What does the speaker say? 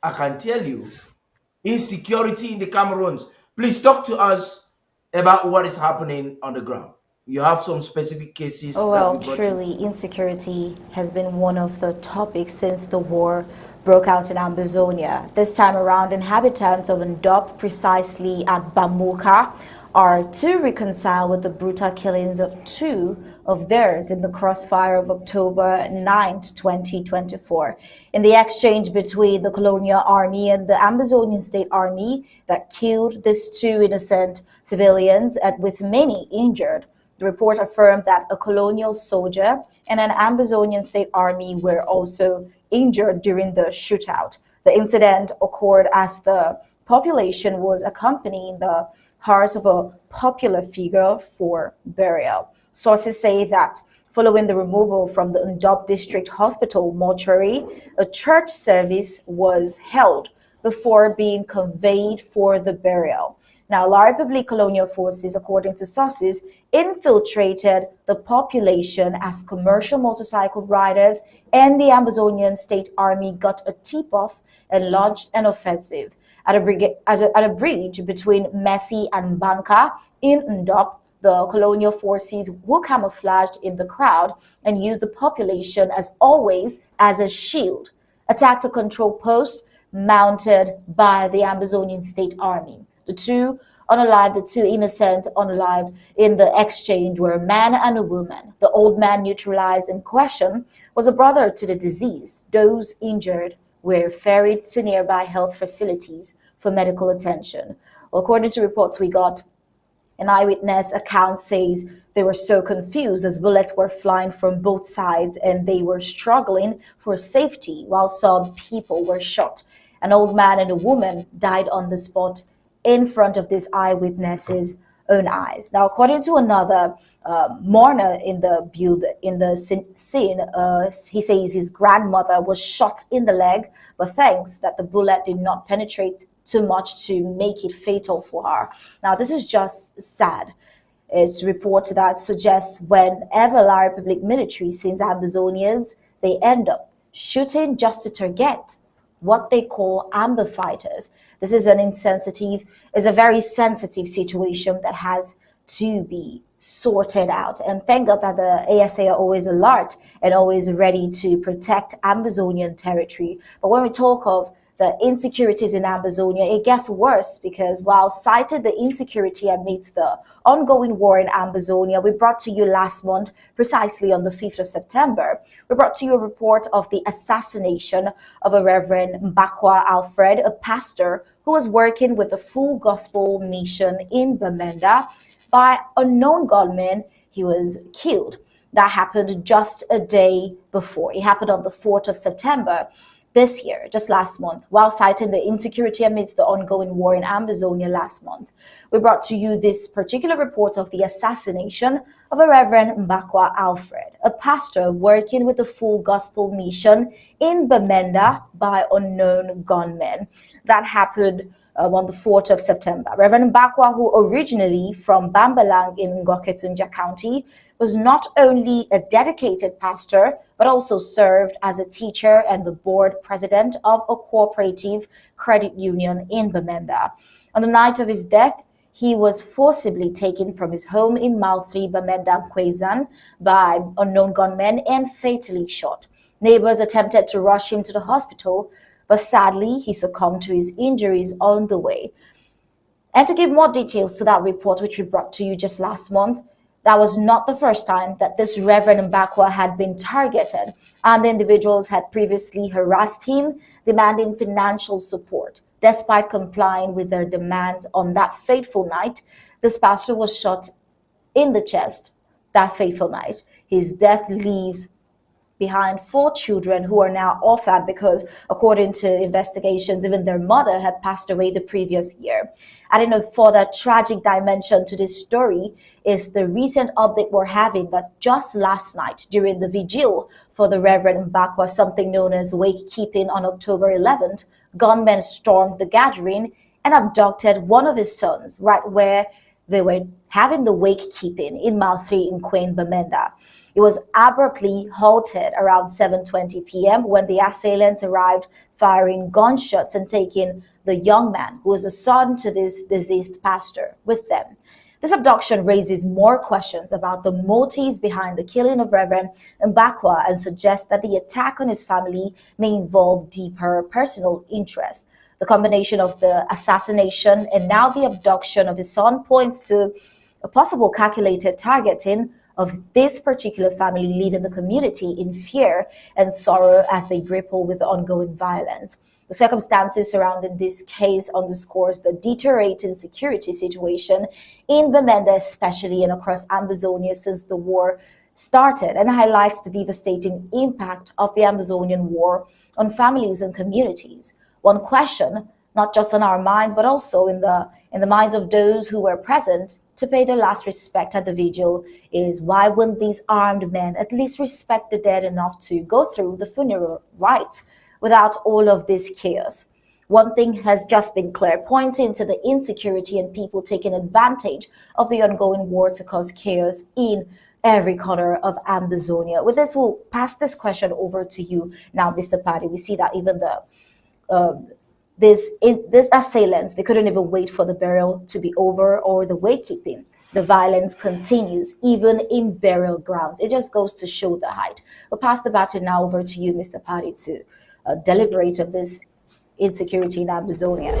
I can tell you, insecurity in the Cameroons. Please talk to us about what is happening on the ground. You have some specific cases Oh, that well, you brought to. truly, insecurity has been one of the topics since the war broke out in Ambazonia. This time around, inhabitants of Ndop, precisely at Bamuka, are to reconcile with the brutal killings of two of theirs in the crossfire of October 9th, 2024. In the exchange between the colonial army and the Ambazonian state army that killed these two innocent civilians, and with many injured. The report affirmed that a colonial soldier and an Ambazonian state army were also injured during the shootout. The incident occurred as the population was accompanying the hearse of a popular figure for burial. Sources say that following the removal from the Ndop District Hospital mortuary, a church service was held before being conveyed for the burial. Now, La Republic colonial forces, according to sources, infiltrated the population as commercial motorcycle riders and the Amazonian State Army got a tip-off and launched an offensive at a bridge between Messi and Banca in Ndop. The colonial forces who camouflaged in the crowd and used the population as always as a shield, attacked a control post mounted by the Amazonian State Army. The two innocent unalived in the exchange were a man and a woman. The old man neutralized in question was a brother to the deceased. Those injured were ferried to nearby health facilities for medical attention. Well, according to reports we got, an eyewitness account says they were so confused as bullets were flying from both sides and they were struggling for safety while some people were shot. An old man and a woman died on the spot in front of these eyewitnesses' own eyes. Now, according to another mourner in the scene, he says his grandmother was shot in the leg, but thanks that the bullet did not penetrate too much to make it fatal for her. Now, this is just sad. It's reports that suggests whenever La Republic military sends Ambazonians, they end up shooting just to target what they call Amba fighters. This is a very sensitive situation that has to be sorted out. And thank God that the ASA are always alert and always ready to protect Ambazonian territory. But when we talk of the insecurities in Ambazonia, it gets worse because while cited the insecurity amidst the ongoing war in Ambazonia, we brought to you last month, precisely on the 5th of September, we brought to you a report of the assassination of a Reverend Mbakwa Alfred, a pastor who was working with the Full Gospel Mission in Bamenda. By unknown gunmen, he was killed. That happened just a day before. It happened on the 4th of September this year, just last month, while citing the insecurity amidst the ongoing war in Ambazonia last month. We brought to you this particular report of the assassination of a Reverend Mbakwa Alfred, a pastor working with the Full Gospel Mission in Bamenda by unknown gunmen. That happened on the 4th of September. Reverend Mbakwa, who originally from Bambalang in Ngoketunja County, was not only a dedicated pastor, but also served as a teacher and the board president of a cooperative credit union in Bamenda. On the night of his death, he was forcibly taken from his home in Malthri, Bamenda, Kwezan by unknown gunmen and fatally shot. Neighbors attempted to rush him to the hospital, but sadly, he succumbed to his injuries on the way. And to give more details to that report, which we brought to you just last month, that was not the first time that this Reverend Mbakwa had been targeted, and the individuals had previously harassed him, demanding financial support. Despite complying with their demands on that fateful night, this pastor was shot in the chest that fateful night. His death leaves behind four children who are now orphaned because, according to investigations, even their mother had passed away the previous year. Adding a further tragic dimension to this story is the recent update we're having that just last night, during the vigil for the Reverend Mbakwa, something known as wakekeeping on October 11th, gunmen stormed the gathering and abducted one of his sons right where they were having the wake keeping in Mile 3 in Queen Bamenda. It was abruptly halted around 7:20 p.m. when the assailants arrived, firing gunshots and taking the young man, who was the son to this deceased pastor, with them. This abduction raises more questions about the motives behind the killing of Reverend Mbakwa and suggests that the attack on his family may involve deeper personal interest. The combination of the assassination and now the abduction of his son points to a possible calculated targeting of this particular family, leaving the community in fear and sorrow as they grapple with the ongoing violence. The circumstances surrounding this case underscores the deteriorating security situation in Bamenda, especially and across Ambazonia since the war started, and highlights the devastating impact of the Amazonian war on families and communities. One question, not just on our minds, but also in the minds of those who were present to pay their last respect at the vigil, is why wouldn't these armed men at least respect the dead enough to go through the funeral rites without all of this chaos? One thing has just been clear, pointing to the insecurity and people taking advantage of the ongoing war to cause chaos in every corner of Ambazonia. With this, we'll pass this question over to you now, Mr. Paddy. We see that even the this assailants, they couldn't even wait for the burial to be over or the waykeeping. The violence continues even in burial grounds. It just goes to show the height. We'll pass the baton now over to you, Mr. Paddy, to deliberate on this insecurity in Amazonia.